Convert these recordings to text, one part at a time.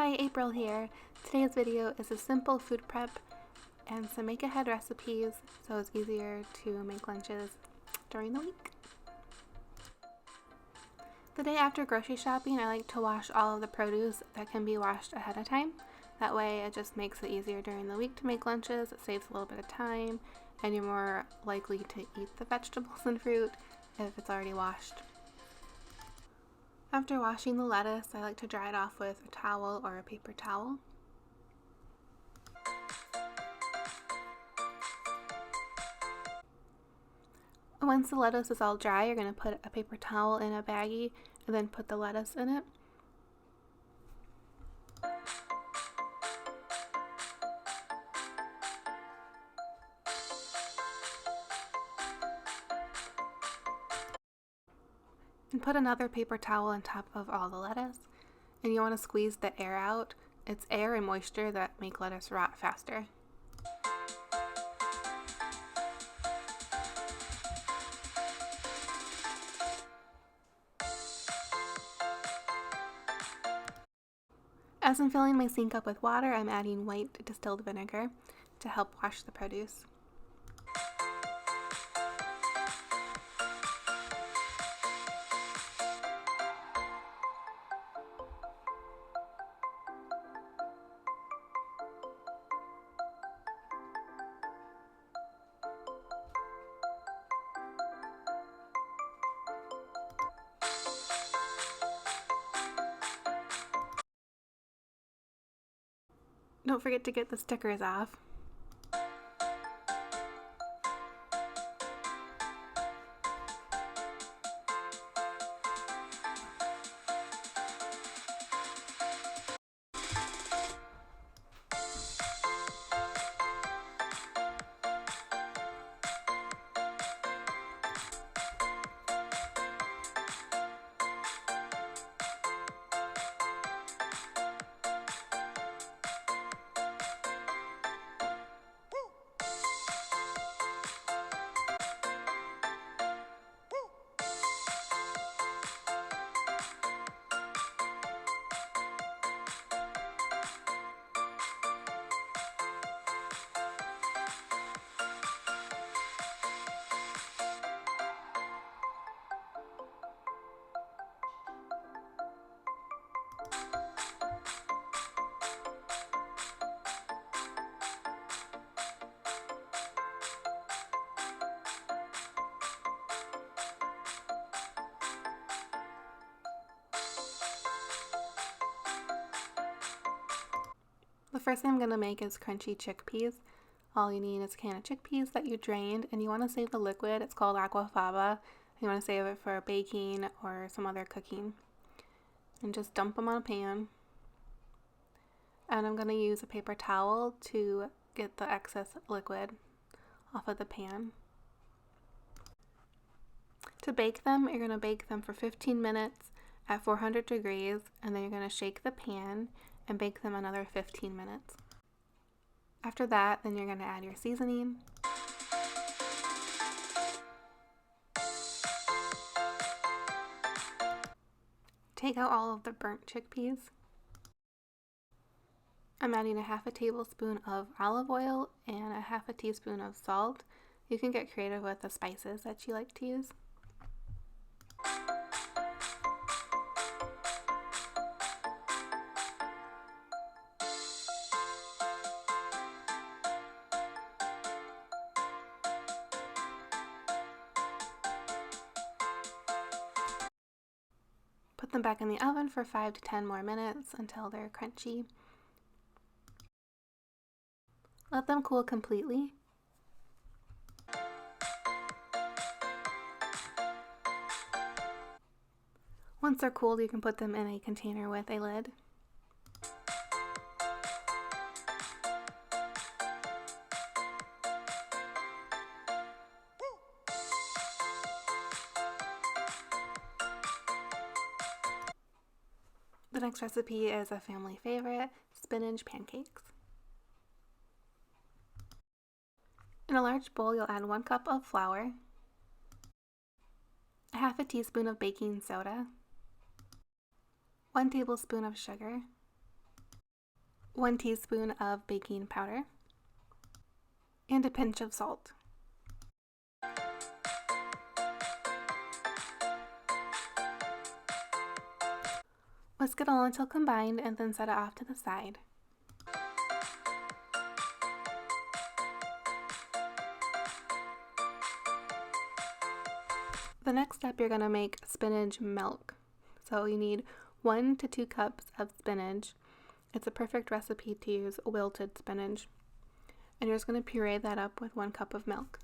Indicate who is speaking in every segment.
Speaker 1: Hi, April here. Today's video is a simple food prep and some make-ahead recipes so it's easier to make lunches during the week. The day after grocery shopping, I like to wash all of the produce that can be washed ahead of time. That way it just makes it easier during the week to make lunches. It saves a little bit of time and you're more likely to eat the vegetables and fruit if it's already washed. After washing the lettuce, I like to dry it off with a towel or a paper towel. Once the lettuce is all dry, you're going to put a paper towel in a baggie and then put the lettuce in it. And put another paper towel on top of all the lettuce. And you want to squeeze the air out. It's air and moisture that make lettuce rot faster. As I'm filling my sink up with water, I'm adding white distilled vinegar to help wash the produce. Don't forget to get the stickers off. The first thing I'm going to make is crunchy chickpeas. All you need is a can of chickpeas that you drained, and you want to save the liquid. It's called aquafaba. You want to save it for baking or some other cooking. And just dump them on a pan. And I'm going to use a paper towel to get the excess liquid off of the pan. To bake them, you're going to bake them for 15 minutes at 400 degrees, and then you're going to shake the pan and bake them another 15 minutes. After that, then you're going to add your seasoning. Take out all of the burnt chickpeas. I'm adding a half a tablespoon of olive oil and a half a teaspoon of salt. You can get creative with the spices that you like to use. Put them back in the oven for 5 to 10 more minutes until they're crunchy. Let them cool completely. Once they're cooled, you can put them in a container with a lid. The next recipe is a family favorite, spinach pancakes. In a large bowl, you'll add 1 cup of flour, a half a teaspoon of baking soda, 1 tablespoon of sugar, 1 teaspoon of baking powder, and a pinch of salt. Whisk it all until combined and then set it off to the side. The next step, you're going to make spinach milk. So you need 1 to 2 cups of spinach. It's a perfect recipe to use wilted spinach. And you're just going to puree that up with 1 cup of milk.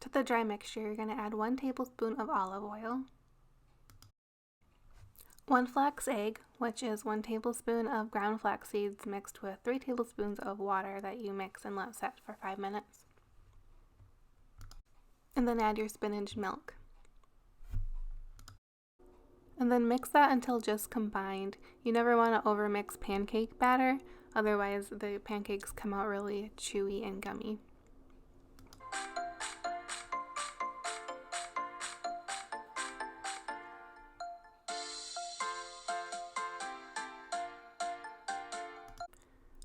Speaker 1: To the dry mixture, you're going to add 1 tablespoon of olive oil, 1 flax egg, which is 1 tablespoon of ground flax seeds mixed with 3 tablespoons of water that you mix and let set for 5 minutes. And then add your spinach milk. And then mix that until just combined. You never want to overmix pancake batter, otherwise the pancakes come out really chewy and gummy.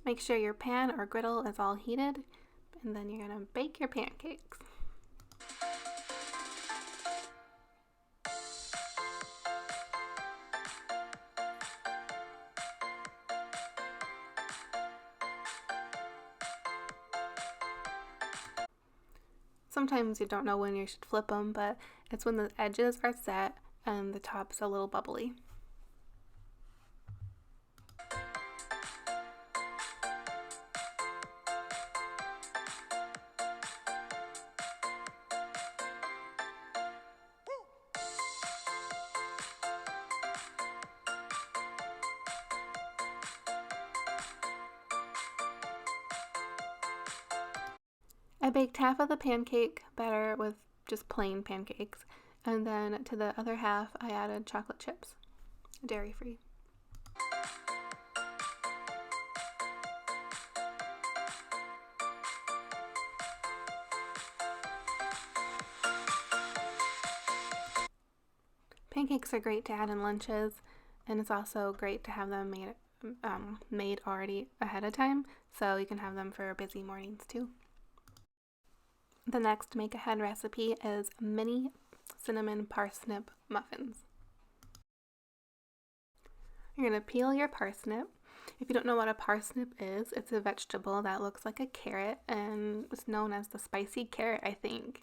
Speaker 1: Make sure your pan or griddle is all heated, and then you're going to bake your pancakes. Sometimes you don't know when you should flip them, but it's when the edges are set and the top's a little bubbly. I baked half of the pancake batter with just plain pancakes, and then to the other half I added chocolate chips, dairy-free. Pancakes are great to add in lunches, and it's also great to have them made already ahead of time, so you can have them for busy mornings too. The next make-ahead recipe is mini cinnamon parsnip muffins. You're going to peel your parsnip. If you don't know what a parsnip is, it's a vegetable that looks like a carrot and it's known as the spicy carrot, I think.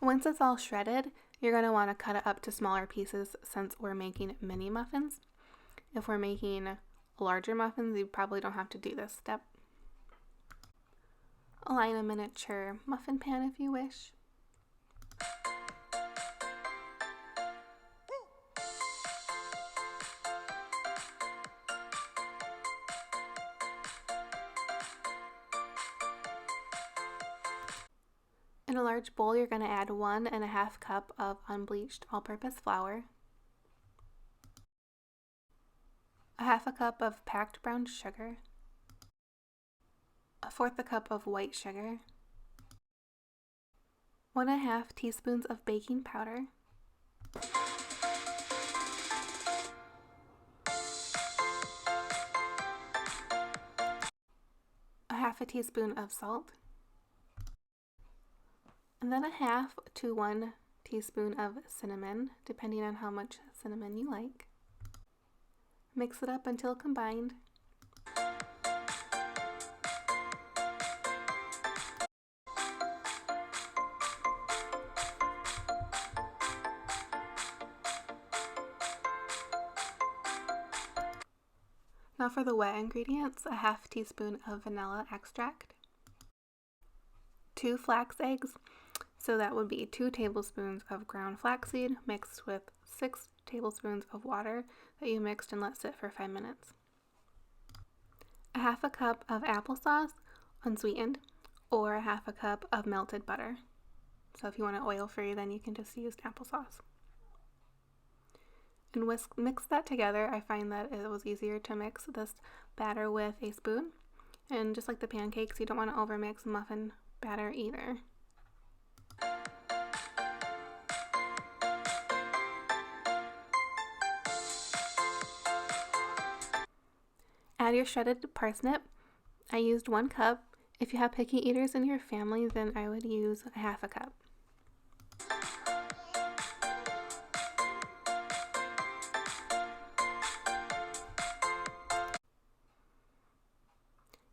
Speaker 1: Once it's all shredded, you're going to want to cut it up to smaller pieces since we're making mini muffins. If we're making larger muffins, you probably don't have to do this step. Align a miniature muffin pan if you wish. In a large bowl, you're going to add 1.5 cups of unbleached all-purpose flour, 1/2 cup of packed brown sugar, 1/4 cup of white sugar, 1.5 teaspoons of baking powder, 1/2 teaspoon of salt, and then 1/2 to 1 teaspoon of cinnamon, depending on how much cinnamon you like. Mix it up until combined. Now for the wet ingredients, a half teaspoon of vanilla extract, 2 flax eggs, so that would be 2 tablespoons of ground flaxseed mixed with 6 tablespoons of water that you mixed and let sit for 5 minutes. A half a cup of applesauce, unsweetened, or a half a cup of melted butter. So if you want it oil-free, then you can just use applesauce. And mix that together. I find that it was easier to mix this batter with a spoon. And just like the pancakes, you don't want to overmix muffin batter either. Add your shredded parsnip. I used 1 cup. If you have picky eaters in your family, then I would use a half a cup.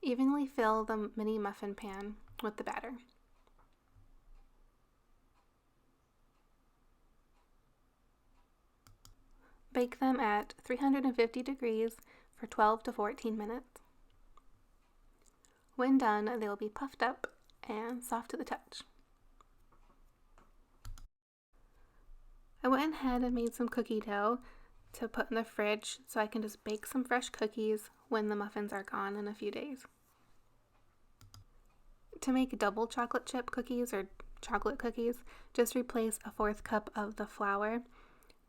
Speaker 1: Evenly fill the mini muffin pan with the batter. Bake them at 350 degrees for 12 to 14 minutes. When done, they will be puffed up and soft to the touch. I went ahead and made some cookie dough to put in the fridge so I can just bake some fresh cookies when the muffins are gone in a few days. To make double chocolate chip cookies or chocolate cookies, just replace a 1/4 cup of the flour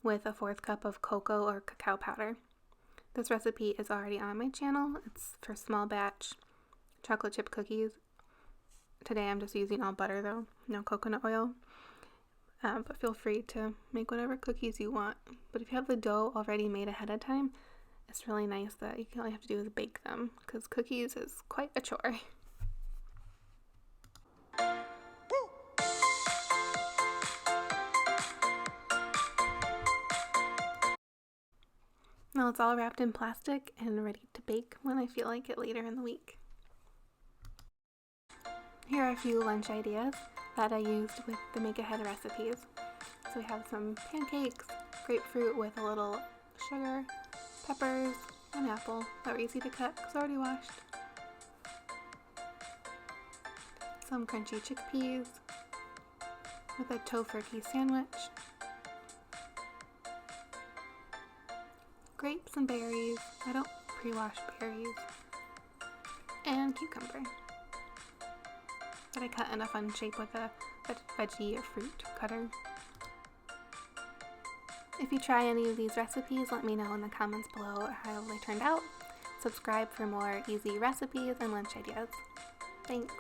Speaker 1: with a 1/4 cup of cocoa or cacao powder. This recipe is already on my channel. It's for small batch chocolate chip cookies. Today I'm just using all butter though, no coconut oil. But feel free to make whatever cookies you want. But if you have the dough already made ahead of time, it's really nice that all you have to do is bake them, because cookies is quite a chore. Now it's all wrapped in plastic and ready to bake when I feel like it later in the week. Here are a few lunch ideas that I used with the make ahead recipes. So we have some pancakes, grapefruit with a little sugar, peppers, and apple that were easy to cut because already washed. Some crunchy chickpeas with a tofurkey sandwich. Grapes and berries. I don't pre-wash berries. And cucumber that I cut in a fun shape with a veggie or fruit cutter. If you try any of these recipes, let me know in the comments below how they turned out. Subscribe for more easy recipes and lunch ideas. Thanks!